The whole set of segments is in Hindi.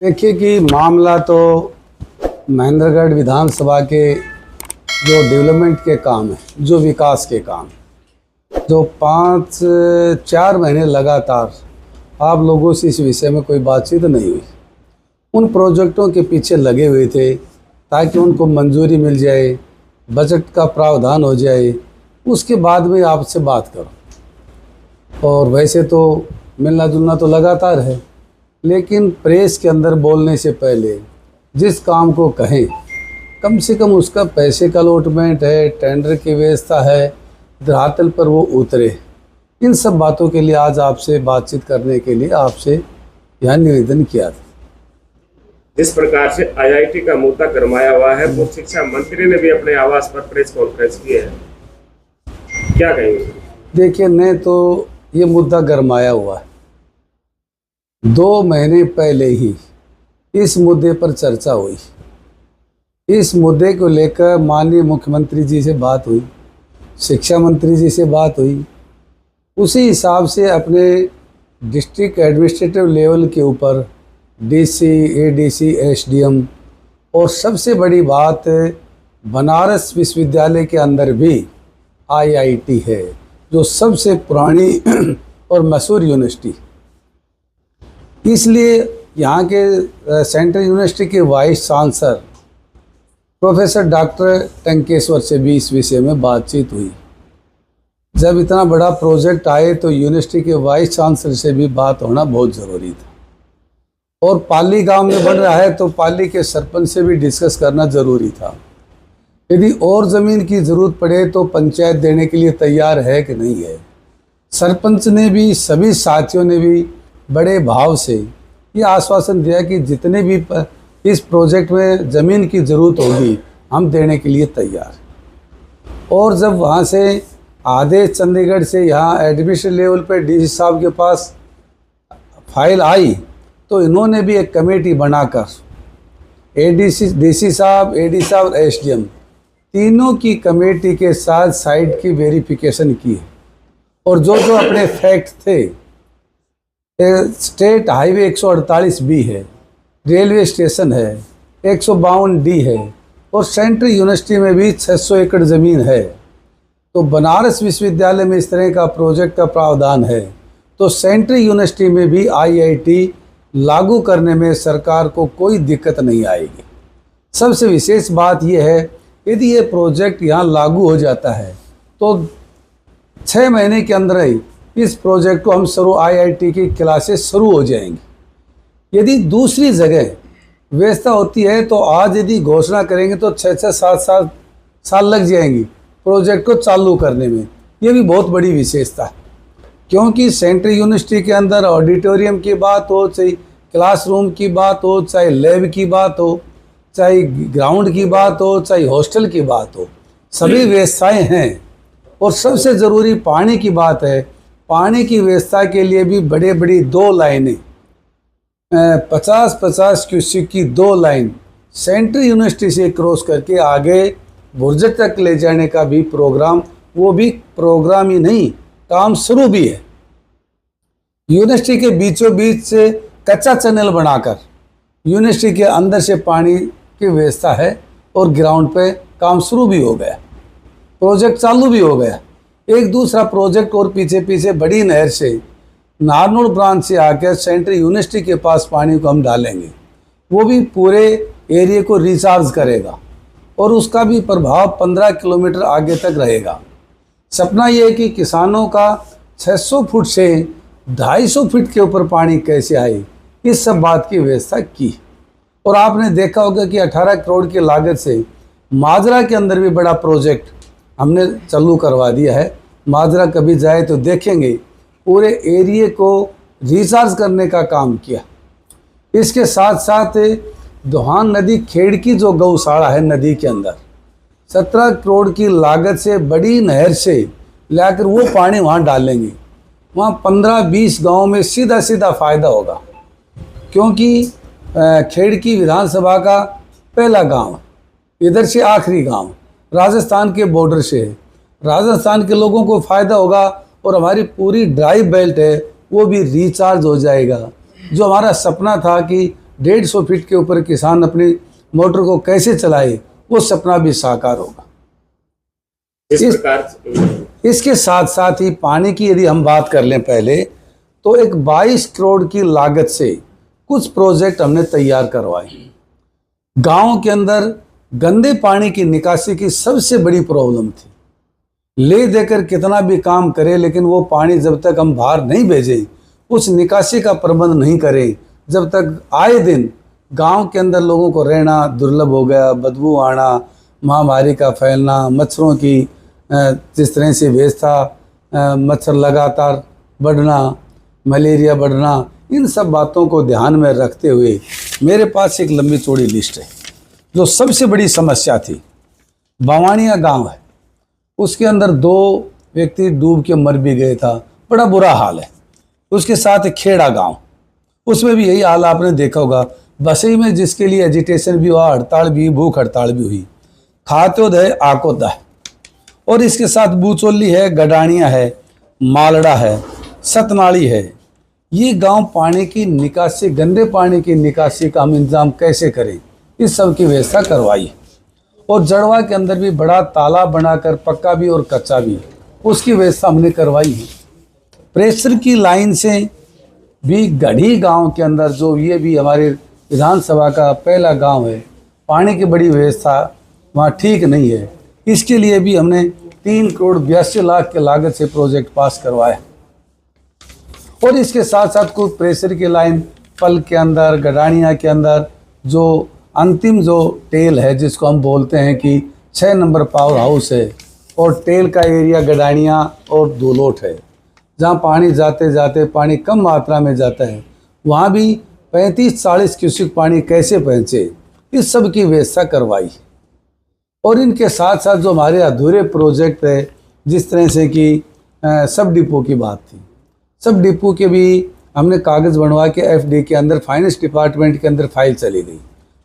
देखिए कि मामला तो महेंद्रगढ़ विधानसभा के जो डेवलपमेंट के काम है, जो विकास के काम, जो 4 महीने लगातार आप लोगों से इस विषय में कोई बातचीत नहीं हुई। उन प्रोजेक्टों के पीछे लगे हुए थे ताकि उनको मंजूरी मिल जाए, बजट का प्रावधान हो जाए, उसके बाद में आपसे बात करो। और वैसे तो मिलना जुलना तो लगातार है, लेकिन प्रेस के अंदर बोलने से पहले जिस काम को कहें, कम से कम उसका पैसे का अलॉटमेंट है, टेंडर की व्यवस्था है, धरातल पर वो उतरे। इन सब बातों के लिए आज आपसे बातचीत करने के लिए आपसे यहाँ निवेदन किया था। जिस प्रकार से आईआईटी का मुद्दा गरमाया हुआ है, पूर्व शिक्षा मंत्री ने भी अपने आवास पर प्रेस कॉन्फ्रेंस की है, क्या कहेंगे? देखिए, ने तो ये मुद्दा गरमाया हुआ है। 2 महीने पहले ही इस मुद्दे पर चर्चा हुई। इस मुद्दे को लेकर माननीय मुख्यमंत्री जी से बात हुई, शिक्षा मंत्री जी से बात हुई। उसी हिसाब से अपने डिस्ट्रिक्ट एडमिनिस्ट्रेटिव लेवल के ऊपर डीसी, एडीसी, एसडीएम और सबसे बड़ी बात बनारस विश्वविद्यालय के अंदर भी आईआईटी है, जो सबसे पुरानी और मशहूर यूनिवर्सिटी। इसलिए यहाँ के सेंट्रल यूनिवर्सिटी के vice chancellor professor doctor Tankeshwar से भी इस विषय में बातचीत हुई। जब इतना बड़ा प्रोजेक्ट आए तो यूनिवर्सिटी के वाइस चांसलर से भी बात होना बहुत ज़रूरी था। और पाली गांव में बन रहा है तो पाली के सरपंच से भी डिस्कस करना ज़रूरी था। यदि और ज़मीन की ज़रूरत पड़े तो पंचायत देने के लिए तैयार है कि नहीं है। सरपंच ने भी, सभी साथियों ने भी बड़े भाव से ये आश्वासन दिया कि जितने भी इस प्रोजेक्ट में ज़मीन की ज़रूरत होगी हम देने के लिए तैयार। और जब वहाँ से आदेश चंडीगढ़ से यहाँ एडमिनिस्ट्रेटिव लेवल पर डीसी साहब के पास फाइल आई तो इन्होंने भी एक कमेटी बनाकर डीसी साहब, एडी साहब, एसडीएम तीनों की कमेटी के साथ साइट की वेरिफिकेशन की। और जो जो अपने फैक्ट थे, स्टेट हाईवे 148 बी है, रेलवे स्टेशन है, 152 डी है और सेंट्रल यूनिवर्सिटी में भी 600 एकड़ ज़मीन है। तो बनारस विश्वविद्यालय में इस तरह का प्रोजेक्ट का प्रावधान है, तो सेंट्रल यूनिवर्सिटी में भी आईआईटी लागू करने में सरकार को कोई दिक्कत नहीं आएगी। सबसे विशेष बात यह है, यदि ये प्रोजेक्ट यहाँ लागू हो जाता है तो 6 महीने के अंदर ही इस प्रोजेक्ट को हम आईआईटी की क्लासेस शुरू हो जाएंगी। यदि दूसरी जगह व्यवस्था होती है तो आज यदि घोषणा करेंगे तो 6-7 साल लग जाएंगी प्रोजेक्ट को चालू करने में। ये भी बहुत बड़ी विशेषता है, क्योंकि सेंट्रल यूनिवर्सिटी के अंदर ऑडिटोरियम की बात हो, चाहे क्लासरूम की बात हो, चाहे लैब की बात हो, चाहे ग्राउंड की बात हो, चाहे हॉस्टल की बात हो, सभी व्यवस्थाएं हैं। और सबसे ज़रूरी पानी की बात है। पानी की व्यवस्था के लिए भी बड़ी 2 लाइनें, 50-50 क्यूसेक की 2 लाइन सेंट्रल यूनिवर्सिटी से क्रॉस करके आगे बुर्ज तक ले जाने का भी प्रोग्राम, वो भी प्रोग्राम ही नहीं, काम शुरू भी है। यूनिवर्सिटी के बीचों बीच से कच्चा चैनल बनाकर यूनिवर्सिटी के अंदर से पानी की व्यवस्था है और ग्राउंड पे काम शुरू भी हो गया, प्रोजेक्ट चालू भी हो गया। एक दूसरा प्रोजेक्ट और पीछे बड़ी नहर से नारनौल ब्रांच से आकर सेंट्रल यूनिवर्सिटी के पास पानी को हम डालेंगे, वो भी पूरे एरिया को रिचार्ज करेगा और उसका भी प्रभाव 15 किलोमीटर आगे तक रहेगा। सपना ये है कि किसानों का 600 फुट से 250 फीट के ऊपर पानी कैसे आए, इस सब बात की व्यवस्था की। और आपने देखा होगा कि 18 करोड़ की लागत से माजरा के अंदर भी बड़ा प्रोजेक्ट हमने चालू करवा दिया है। माजरा कभी जाए तो देखेंगे, पूरे एरिए को रिचार्ज करने का काम किया। इसके साथ साथ दोहान नदी खेड़ की जो गौशाला है नदी के अंदर, 17 करोड़ की लागत से बड़ी नहर से लाकर वो पानी वहाँ डालेंगे। वहाँ 15-20 गाँव में सीधा फ़ायदा होगा, क्योंकि खेड़ की विधानसभा का पहला गांव, इधर से आखिरी गांव राजस्थान के बॉर्डर से है। राजस्थान के लोगों को फ़ायदा होगा और हमारी पूरी ड्राई बेल्ट है वो भी रिचार्ज हो जाएगा। जो हमारा सपना था कि 150 फीट के ऊपर किसान अपनी मोटर को कैसे चलाए, वो सपना भी साकार होगा। इसके साथ साथ ही पानी की यदि हम बात कर लें पहले, तो एक 22 करोड़ की लागत से कुछ प्रोजेक्ट हमने तैयार करवाए। गांव के अंदर गंदे पानी की निकासी की सबसे बड़ी प्रॉब्लम थी। ले देकर कितना भी काम करे, लेकिन वो पानी जब तक हम बाहर नहीं भेजें, उस निकासी का प्रबंध नहीं करें, जब तक आए दिन गांव के अंदर लोगों को रहना दुर्लभ हो गया, बदबू आना, महामारी का फैलना, मच्छरों की जिस तरह से व्यवस्था, मच्छर लगातार बढ़ना, मलेरिया बढ़ना, इन सब बातों को ध्यान में रखते हुए मेरे पास एक लंबी चौड़ी लिस्ट है। जो सबसे बड़ी समस्या थी, बावानिया गांव है, उसके अंदर 2 व्यक्ति डूब के मर भी गए था, बड़ा बुरा हाल है। उसके साथ एक खेड़ा गांव, उसमें भी यही हाल आपने देखा होगा। बसई में जिसके लिए एजिटेशन भी हुआ, हड़ताल भी, भूख हड़ताल भी हुई। खातोद है, आकोदा है, और इसके साथ बूचोली है, गडानिया है, मालड़ा है, सतनाड़ी है। ये गांव पानी की निकासी, गंदे पानी की निकासी का हम इंतजाम कैसे करें, इस सब की व्यवस्था करवाई। और जड़वा के अंदर भी बड़ा तालाब बनाकर, पक्का भी और कच्चा भी, उसकी व्यवस्था हमने करवाई है। प्रेशर की लाइन से भी गढ़ी गांव के अंदर, जो ये भी हमारे विधानसभा का पहला गांव है, पानी की बड़ी व्यवस्था वहाँ ठीक नहीं है। इसके लिए भी हमने 3 करोड़ 82 लाख के लागत से प्रोजेक्ट पास करवाया। और इसके साथ साथ कुछ प्रेशर की लाइन पल के अंदर, गडानिया के अंदर, जो अंतिम जो टेल है, जिसको हम बोलते हैं कि 6 नंबर पावर हाउस है, और टेल का एरिया गडानिया और दोलोट है, जहाँ पानी जाते जाते पानी कम मात्रा में जाता है, वहाँ भी 35-40 क्यूसेक पानी कैसे पहुँचे, इस सब की व्यवस्था करवाई। और इनके साथ साथ जो हमारे अधूरे प्रोजेक्ट है, जिस तरह से कि सब डिपो की बात थी, सब डिपो के भी हमने कागज़ बनवा के FD के अंदर, फाइनेंस डिपार्टमेंट के अंदर फाइल चली गई,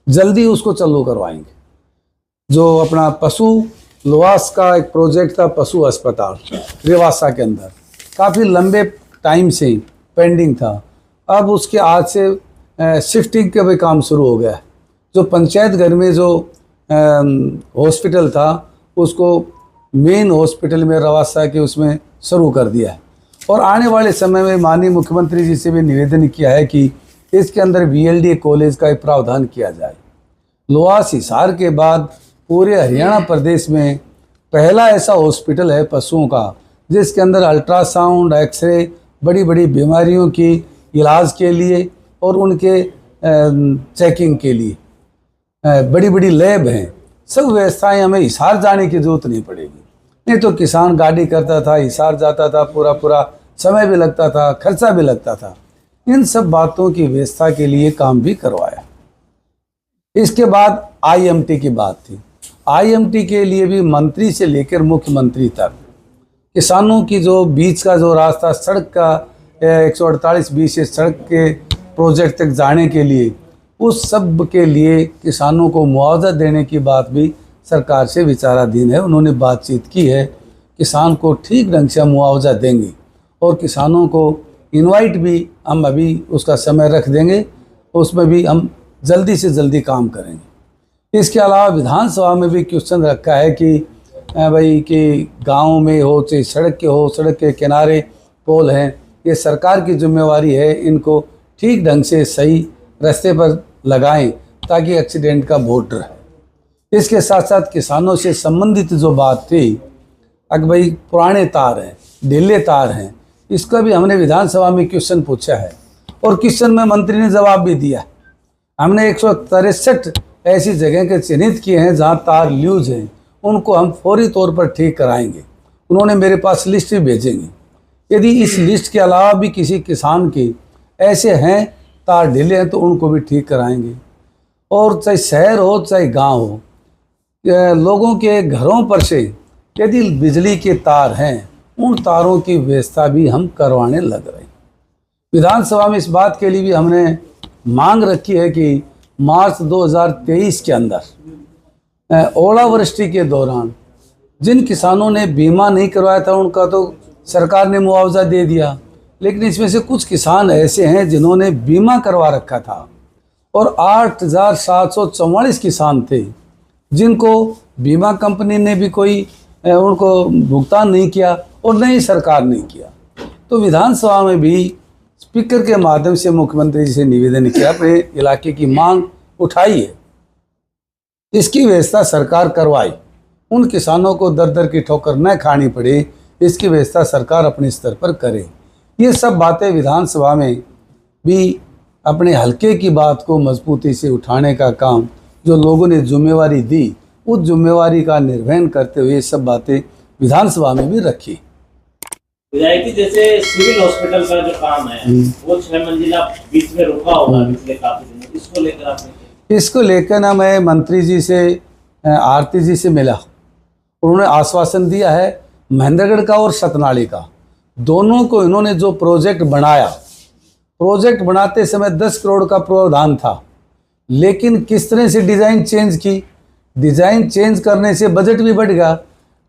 जल्दी उसको चालू करवाएंगे। जो अपना पशु लुवास का एक प्रोजेक्ट था, पशु अस्पताल रेवासा के अंदर, काफ़ी लंबे टाइम से पेंडिंग था, अब उसके आज से शिफ्टिंग का भी काम शुरू हो गया। जो पंचायत घर में जो हॉस्पिटल था, उसको मेन हॉस्पिटल में रवासा के उसमें शुरू कर दिया है। और आने वाले समय में माननीय मुख्यमंत्री जी से भी निवेदन किया है कि इसके अंदर BLD कॉलेज का एक प्रावधान किया जाए। लुवास हिसार के बाद पूरे हरियाणा प्रदेश में पहला ऐसा हॉस्पिटल है पशुओं का, जिसके अंदर अल्ट्रासाउंड, एक्सरे, बड़ी बड़ी बीमारियों की इलाज के लिए और उनके चेकिंग के लिए बड़ी बड़ी लैब हैं। सब व्यवस्थाएं, हमें हिसार जाने की जरूरत नहीं पड़ेगी। नहीं तो किसान गाड़ी करता था, हिसार जाता था, पूरा समय भी लगता था, खर्चा भी लगता था। इन सब बातों की व्यवस्था के लिए काम भी करवाया। इसके बाद IMT की बात थी। IMT के लिए भी मंत्री से लेकर मुख्यमंत्री तक किसानों की जो बीच का जो रास्ता, सड़क का 148 से सड़क के प्रोजेक्ट तक जाने के लिए, उस सब के लिए किसानों को मुआवजा देने की बात भी सरकार से विचाराधीन है। उन्होंने बातचीत की है, किसान को ठीक ढंग से मुआवजा देंगे और किसानों को इनवाइट भी हम अभी उसका समय रख देंगे, उसमें भी हम जल्दी से जल्दी काम करेंगे। इसके अलावा विधानसभा में भी क्वेश्चन रखा है कि भाई कि गाँव में हो चाहे सड़क के हो, सड़क के किनारे पोल हैं, ये सरकार की जिम्मेवारी है, इनको ठीक ढंग से सही रास्ते पर लगाएं ताकि एक्सीडेंट का बहुत डर है। इसके साथ साथ किसानों से संबंधित जो बात थी, अगर भाई पुराने तार हैं, ढीले तार हैं, इसका भी हमने विधानसभा में क्वेश्चन पूछा है और क्वेश्चन में मंत्री ने जवाब भी दिया। हमने 163 ऐसी जगह के चिन्हित किए हैं जहां तार लूज हैं, उनको हम फौरी तौर पर ठीक कराएंगे। उन्होंने मेरे पास लिस्ट भी भेजेंगे। यदि इस लिस्ट के अलावा भी किसी किसान के ऐसे हैं तार ढीले हैं तो उनको भी ठीक कराएंगे। और चाहे शहर हो चाहे गांव हो, लोगों के घरों पर से यदि बिजली के तार हैं, उन तारों की व्यवस्था भी हम करवाने लग रहे हैं। विधानसभा में इस बात के लिए भी हमने मांग रखी है कि मार्च 2023 के अंदर ओलावृष्टि के दौरान जिन किसानों ने बीमा नहीं करवाया था, उनका तो सरकार ने मुआवजा दे दिया, लेकिन इसमें से कुछ किसान ऐसे हैं जिन्होंने बीमा करवा रखा था और 8,744 किसान थे जिनको बीमा कंपनी ने भी कोई उनको भुगतान नहीं किया और न ही सरकार ने किया। तो विधानसभा में भी स्पीकर के माध्यम से मुख्यमंत्री जी से निवेदन किया, अपने इलाके की मांग उठाई है, इसकी व्यवस्था सरकार करवाए, उन किसानों को दर दर की ठोकर न खानी पड़े, इसकी व्यवस्था सरकार अपने स्तर पर करे। ये सब बातें विधानसभा में भी अपने हल्के की बात को मजबूती से उठाने का काम जो लोगों ने जिम्मेवारी दी, उस जिम्मेवारी का निर्वहन करते हुए ये सब बातें विधानसभा में भी रखी। विधायक, जैसे सिविल हॉस्पिटल का जो काम है वो 6 मंजिला बीच में रुका होगा पिछले काफी दिनों, इसको लेकर आपने? इसको लेकर ना मैं मंत्री जी से, आरती जी से मिला, उन्होंने आश्वासन दिया है महेंद्रगढ़ का और सतनाली का दोनों को इन्होंने जो प्रोजेक्ट बनाया, प्रोजेक्ट बनाते समय 10 करोड़ का प्रावधान था, लेकिन किस तरह से डिज़ाइन चेंज की, डिज़ाइन चेंज करने से बजट भी बढ़ गया।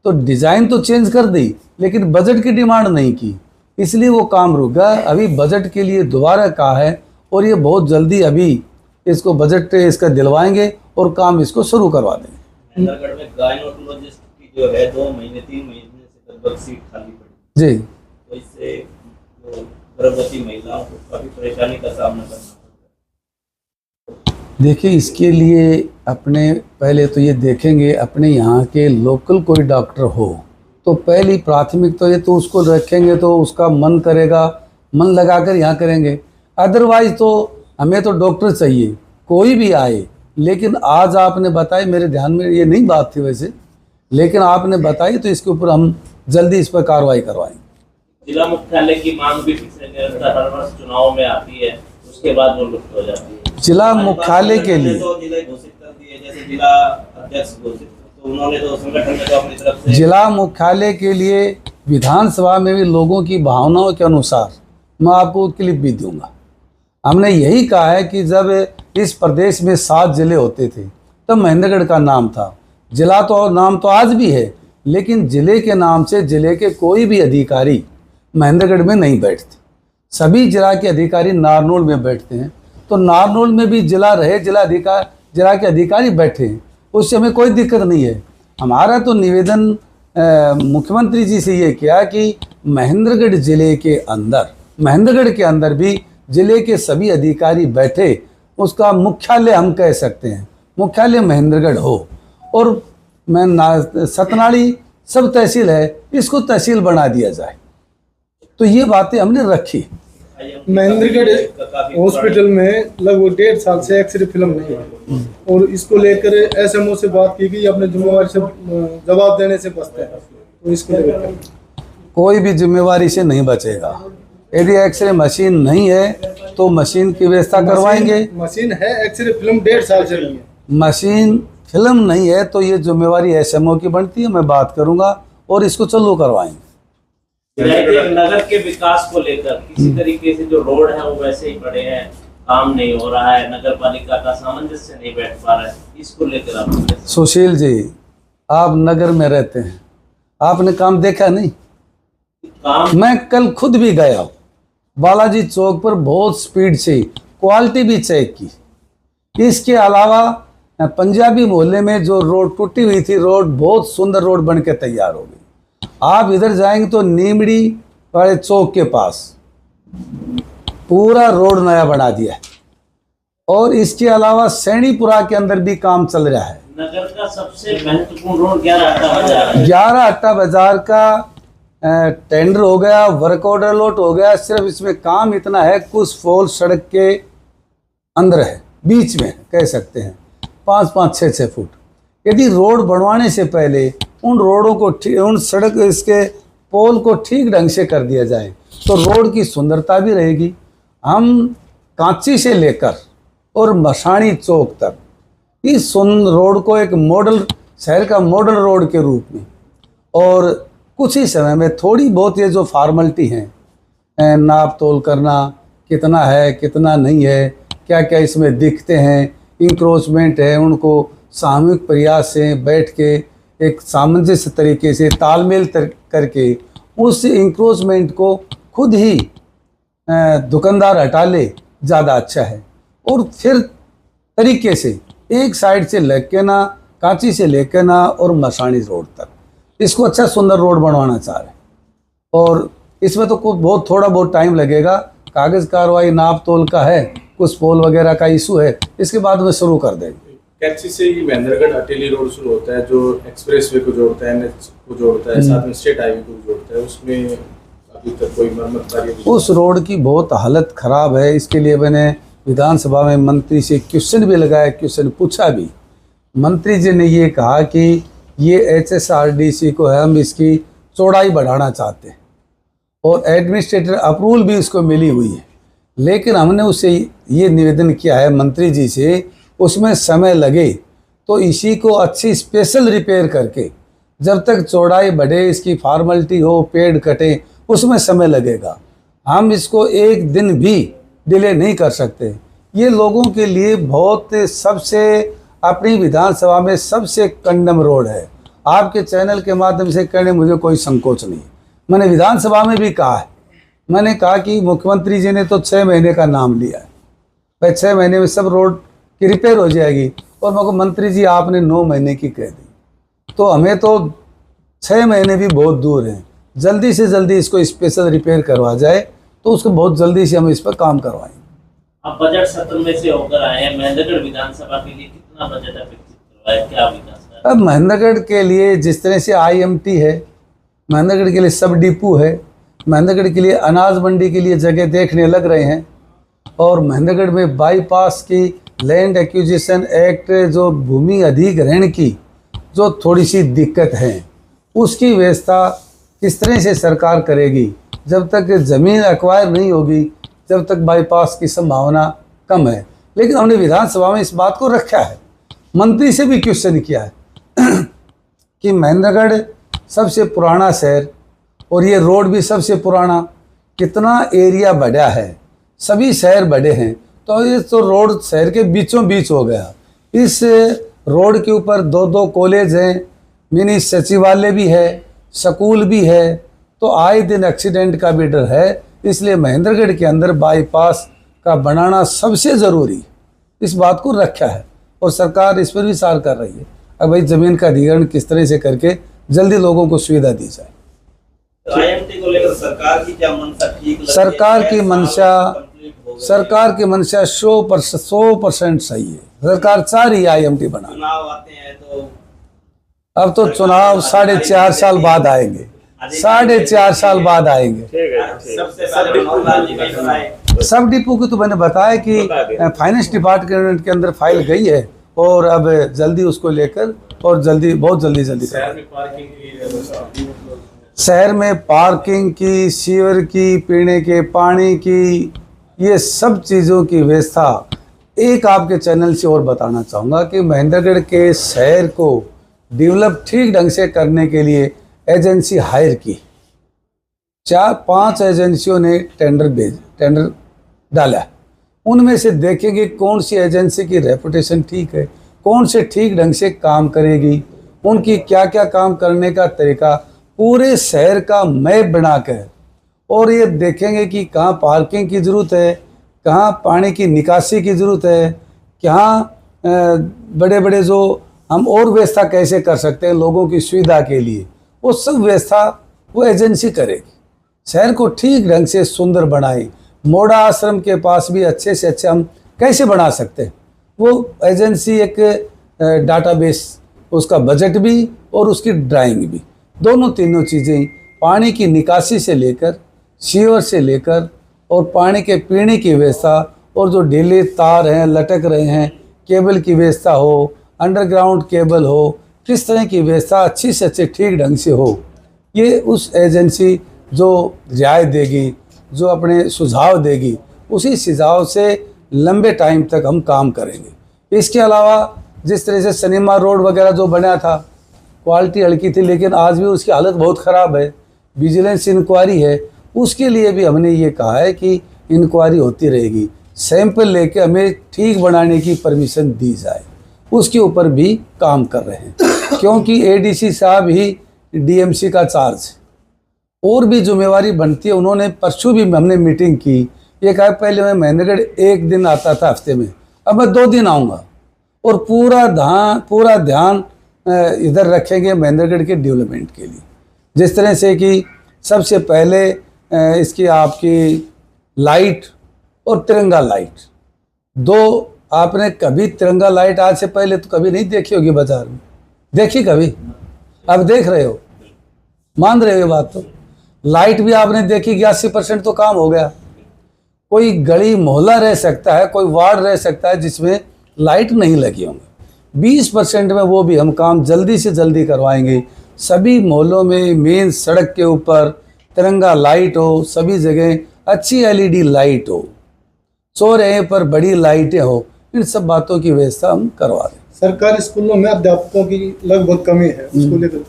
तो डिज़ाइन तो चेंज कर दी लेकिन बजट की डिमांड नहीं की, इसलिए वो काम रुक गया। अभी बजट के लिए दोबारा कहा है और ये बहुत जल्दी अभी इसको बजट इसका दिलवाएंगे और काम इसको शुरू करवा देंगे। महेंद्रगढ़ में गायनोकोलॉजिस्ट की जो है 2 महीने 3 महीने से लगभग सीट खाली पड़ी जी, तो इससे गर्भवती महिलाओं को काफी परेशानी का सामना करना पड़ता है। देखिए इसके लिए अपने पहले तो ये देखेंगे अपने यहाँ के लोकल कोई डॉक्टर हो तो पहली प्राथमिक तो ये तो उसको रखेंगे तो उसका मन करेगा, मन लगाकर यहाँ करेंगे। अदरवाइज तो हमें तो डॉक्टर चाहिए कोई भी आए। लेकिन आज आपने बताई, मेरे ध्यान में ये नहीं बात थी वैसे, लेकिन आपने बताई तो इसके ऊपर हम जल्दी इस पर कार्रवाई करवाएंगे। जिला मुख्यालय की मांग भी फिक्स निरंतर हर वर्ष चुनाव में आती है, उसके बाद वो लुप्त हो जाती है। जिला मुख्यालय के लिए तो जिला घोषित कर दिए, जैसे जिला अध्यक्ष घोषित, तो उन्होंने तो संगठन में तो अपनी तरफ से जिला मुख्यालय के लिए विधानसभा में भी लोगों की भावनाओं के अनुसार मैं आपको क्लिप भी दूंगा। हमने यही कहा है कि जब इस प्रदेश में 7 जिले होते थे तब महेंद्रगढ़ का नाम था। जिला तो नाम तो आज भी है, लेकिन जिले के नाम से जिले के कोई भी अधिकारी महेंद्रगढ़ में नहीं बैठते। सभी जिला के अधिकारी नारनौल में बैठते हैं, तो नारनौल में भी जिला रहे, जिला के अधिकारी बैठे हैं, उससे हमें कोई दिक्कत नहीं है। हमारा तो निवेदन मुख्यमंत्री जी से ये किया कि महेंद्रगढ़ जिले के अंदर, महेंद्रगढ़ के अंदर भी जिले के सभी अधिकारी बैठे, उसका मुख्यालय हम कह सकते हैं, मुख्यालय महेंद्रगढ़ हो। और सतनाली सब तहसील है, इसको तहसील बना दिया जाए। तो ये बातें हमने रखी। महेंद्रगढ़ हॉस्पिटल में लगभग 1.5 साल से एक्सरे फिल्म नहीं है और इसको लेकर एसएमओ से बात की गई, अपने जिम्मेवारी से जवाब देने से बचते हैं, तो इसको लेकर कोई भी जिम्मेवारी से नहीं बचेगा। यदि एक्सरे मशीन नहीं है तो मशीन की व्यवस्था करवाएंगे। मशीन है, एक्सरे फिल्म 1.5 साल से नहीं है। मशीन फिल्म नहीं है तो ये जिम्मेवारी एसएमओ की बनती है, मैं बात करूंगा और इसको चालू करवाएंगे। नगर के विकास को लेकर किसी तरीके से जो रोड है वो वैसे ही पड़े हैं, काम नहीं हो रहा है, नगर पालिका का सामंजस्य नहीं बैठ पा रहा है, इसको लेकर आप? सुशील जी, आप नगर में रहते हैं, आपने काम देखा नहीं? काम मैं कल खुद भी गया बालाजी चौक पर, बहुत स्पीड से क्वालिटी भी चेक की। इसके अलावा पंजाबी मोहल्ले में जो रोड टूटी हुई थी, रोड बहुत सुंदर रोड बन के तैयार हो गई। आप इधर जाएंगे तो नीमड़ी वाले चौक के पास पूरा रोड नया बना दिया है। और इसके अलावा सैनीपुरा के अंदर भी काम चल रहा है। नगर का सबसे महत्वपूर्ण रोड 11 अट्टा बाजार है। 11 अट्टा बाजार का टेंडर हो गया, वर्क ऑर्डर लॉट हो गया। सिर्फ इसमें काम इतना है, कुछ फोल सड़क के अंदर है, बीच में कह सकते हैं 5-5, 6-6 फुट। यदि रोड बनवाने से पहले उन रोडों को, उन सड़क इसके पोल को ठीक ढंग से कर दिया जाए तो रोड की सुंदरता भी रहेगी। हम कांची से लेकर और मसाणी चौक तक इस रोड को एक मॉडल, शहर का मॉडल रोड के रूप में, और कुछ ही समय में थोड़ी बहुत ये जो फॉर्मेलिटी हैं, नाप तोल करना, कितना है कितना नहीं है, क्या क्या इसमें दिखते हैं, इंक्रोचमेंट है, उनको सामूहिक प्रयास से बैठ के एक सामंजस्य तरीके से तालमेल करके उस इंक्रोचमेंट को खुद ही दुकानदार हटा ले, ज़्यादा अच्छा है। और फिर तरीके से एक साइड से लेके ना कांची से लेकर ना और मसाणी रोड तक इसको अच्छा सुंदर रोड बनवाना चाह रहे हैं। और इसमें तो कुछ बहुत थोड़ा बहुत टाइम लगेगा, कागज़ कार्रवाई नाप तोल का है, कुछ पोल वगैरह का इशू है, इसके बाद में शुरू कर देंगे। कैथी से ही महेंद्रगढ़ अटेली रोड शुरू होता है जो एक्सप्रेसवे को जोड़ता है, एनएच को जोड़ता है, साथ में स्टेट हाईवे को जोड़ता है, उसमें अभी तक कोई मरम्मत कार्य उस रोड की बहुत हालत ख़राब है। इसके लिए मैंने विधानसभा में मंत्री से क्वेश्चन भी लगाया, क्वेश्चन पूछा भी। मंत्री जी ने ये कहा कि ये HSRDC को है, हम इसकी चौड़ाई बढ़ाना चाहते हैं और एडमिनिस्ट्रेटर अप्रूवल भी इसको मिली हुई है, लेकिन हमने उससे ये निवेदन किया है मंत्री जी से, उसमें समय लगे तो इसी को अच्छी स्पेशल रिपेयर करके जब तक चौड़ाई बढ़े, इसकी फॉर्मेलिटी हो, पेड़ कटे, उसमें समय लगेगा। हम इसको एक दिन भी डिले नहीं कर सकते। ये लोगों के लिए बहुत सबसे अपनी विधानसभा में सबसे कंडम रोड है। आपके चैनल के माध्यम से कहने मुझे कोई संकोच नहीं। मैंने विधानसभा में भी कहा है, मैंने कहा कि मुख्यमंत्री जी ने तो 6 महीने का नाम लिया है, भाई 6 महीने में सब रोड की रिपेयर हो जाएगी, और मेरे को मंत्री जी आपने 9 महीने की कह दी, तो हमें तो 6 महीने भी बहुत दूर हैं। जल्दी से जल्दी इसको स्पेशल रिपेयर करवा जाए तो उसको बहुत जल्दी से हम इस पर काम करवाएंगे। अब बजट सत्र में से होकर आए हैं, महेंद्रगढ़ विधानसभा के लिए कितना बजट अपेक्षित करवाया, क्या विकास है? अब महेंद्रगढ़ के लिए जिस तरह से IMT है, महेंद्रगढ़ के लिए सब डिपो है, महेंद्रगढ़ के लिए अनाज मंडी के लिए जगह देखने लग रहे हैं, और महेंद्रगढ़ में बाईपास की लैंड एक्विजिशन एक्ट जो भूमि अधिग्रहण की जो थोड़ी सी दिक्कत है, उसकी व्यवस्था किस तरह से सरकार करेगी। जब तक ज़मीन एक्वायर नहीं होगी जब तक बाईपास की संभावना कम है। लेकिन हमने विधानसभा में इस बात को रखा है, मंत्री से भी क्वेश्चन किया है कि महेंद्रगढ़ सबसे पुराना शहर और ये रोड भी सबसे पुराना, कितना एरिया बढ़ा है, सभी शहर बड़े हैं, तो ये तो रोड शहर के बीचों बीच हो गया। इस रोड के ऊपर 2-2 कॉलेज हैं, मिनी सचिवालय भी है, स्कूल भी है, तो आए दिन एक्सीडेंट का भी डर है। इसलिए महेंद्रगढ़ के अंदर बाईपास का बनाना सबसे ज़रूरी, इस बात को रखा है और सरकार इस पर विचार कर रही है। अब भाई ज़मीन का अधिग्रहण किस तरह से करके जल्दी लोगों को सुविधा दी जाए। तो IMT को लेकर सरकार की क्या मंशा ठीक लग रही है? सरकार की मंशा 100% सही है। सरकार चाह रही है IMT बनाना। चुनाव आते हैं तो अब तो चुनाव 4.5 साल बाद आएंगे, 4.5 साल बाद आएंगे। सबसे पहले मनोहर लाल जी का चुनाव सब डिपो की तो मैंने बताया कि फाइनेंस डिपार्टमेंट के अंदर फाइल गई है और अब जल्दी उसको लेकर और जल्दी बहुत जल्दी शहर में पार्किंग की व्यवस्था, शहर में पार्किंग की, सीवर की, पीने के पानी की, ये सब चीज़ों की व्यवस्था। एक आपके चैनल से और बताना चाहूँगा कि महेंद्रगढ़ के शहर को डेवलप ठीक ढंग से करने के लिए एजेंसी हायर की, 4-5 एजेंसियों ने टेंडर डाला। उनमें से देखेंगे कौन सी एजेंसी की रेपुटेशन ठीक है, कौन से ठीक ढंग से काम करेगी, उनकी क्या क्या काम करने का तरीका, पूरे शहर का मैप बनाकर, और ये देखेंगे कि कहाँ पार्किंग की ज़रूरत है, कहाँ पानी की निकासी की ज़रूरत है, कहाँ बड़े बड़े जो हम और व्यवस्था कैसे कर सकते हैं लोगों की सुविधा के लिए, वो सब व्यवस्था वो एजेंसी करेगी। शहर को ठीक ढंग से सुंदर बनाए, मोड़ा आश्रम के पास भी अच्छे से अच्छे हम कैसे बना सकते हैं, वो एजेंसी एक डाटाबेस, उसका बजट भी और उसकी ड्राइंग भी, दोनों तीनों चीज़ें, पानी की निकासी से लेकर, सीवर से लेकर, और पानी के पीने की व्यवस्था, और जो ढीले तार हैं लटक रहे हैं, केबल की व्यवस्था हो, अंडरग्राउंड केबल हो, किस तरह की व्यवस्था अच्छी से अच्छी ठीक ढंग से हो, ये उस एजेंसी जो राय देगी, जो अपने सुझाव देगी, उसी सुझाव से लंबे टाइम तक हम काम करेंगे। इसके अलावा जिस तरह से सिनेमा रोड वगैरह जो बना था, क्वालिटी हल्की थी, लेकिन आज भी उसकी हालत बहुत ख़राब है। विजिलेंस इंक्वायरी है, उसके लिए भी हमने ये कहा है कि इंक्वायरी होती रहेगी, सैंपल लेके हमें ठीक बनाने की परमिशन दी जाए, उसके ऊपर भी काम कर रहे हैं, क्योंकि ADC साहब ही DMC का चार्ज है, और भी जिम्मेवारी बनती है। उन्होंने परसों भी हमने मीटिंग की, ये कहा पहले मैं महेंद्रगढ़ 1 दिन आता था हफ्ते में, अब मैं 2 दिन आऊँगा। और पूरा ध्यान इधर रखेंगे महेंद्रगढ़ के डेवलपमेंट के लिए। जिस तरह से कि सबसे पहले इसकी आपकी लाइट और तिरंगा लाइट, दो आपने कभी तिरंगा लाइट आज से पहले तो कभी नहीं देखी होगी बाजार में, देखी कभी? अब देख रहे हो, मान रहे हो ये बात? तो लाइट भी आपने देखी कि 80% तो काम हो गया। कोई गली मोहल्ला रह सकता है, कोई वार्ड रह सकता है जिसमें लाइट नहीं लगी होंगी, 20% में वो भी हम काम जल्दी से जल्दी करवाएंगे। सभी मोहल्लों में मेन सड़क के ऊपर तिरंगा लाइट हो, सभी जगह अच्छी LED लाइट हो, चौराहे पर बड़ी लाइटें हो, इन सब बातों की व्यवस्था हम करवा दें। सरकारी स्कूलों में अध्यापकों की लगभग कमी है, उसको लेकर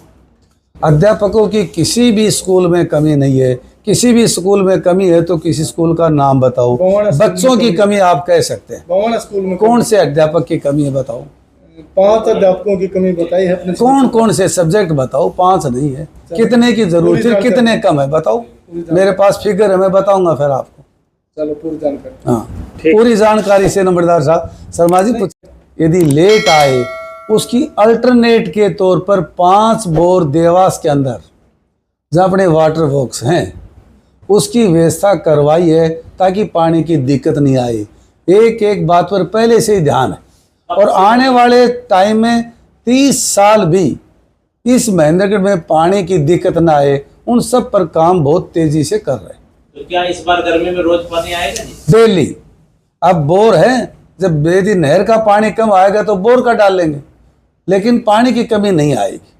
अध्यापकों की किसी भी स्कूल में कमी नहीं है। किसी भी स्कूल में कमी है तो किसी स्कूल का नाम बताओ। बच्चों की कमी आप कह सकते हैं, बवाना स्कूल में कौन से अध्यापक की कमी है बताओ? 5 अध्यापकों की कमी बताई है अपने। कौन कौन से सब्जेक्ट बताओ? 5 नहीं है, कितने की जरूरत है, कितने कम है बताओ? मेरे पास फिगर है, मैं बताऊंगा फिर आपको। चलो पूरी जानकारी। हाँ, पूरी जानकारी से नंबरदार साहब शर्मा जी यदि लेट आए उसकी अल्टरनेट के तौर पर 5 बोर देवास के अंदर जहाँ अपने वाटर वर्क्स हैं उसकी व्यवस्था करवाई है ताकि पानी की दिक्कत नहीं आए। एक बात पर पहले से ही ध्यान है और आने वाले टाइम में 30 साल भी इस महेंद्रगढ़ में पानी की दिक्कत ना आए, उन सब पर काम बहुत तेजी से कर रहे हैं। तो क्या इस बार गर्मी में रोज पानी आएगा जी? डेली। अब बोर है, जब बेदी नहर का पानी कम आएगा तो बोर का डाल लेंगे, लेकिन पानी की कमी नहीं आएगी।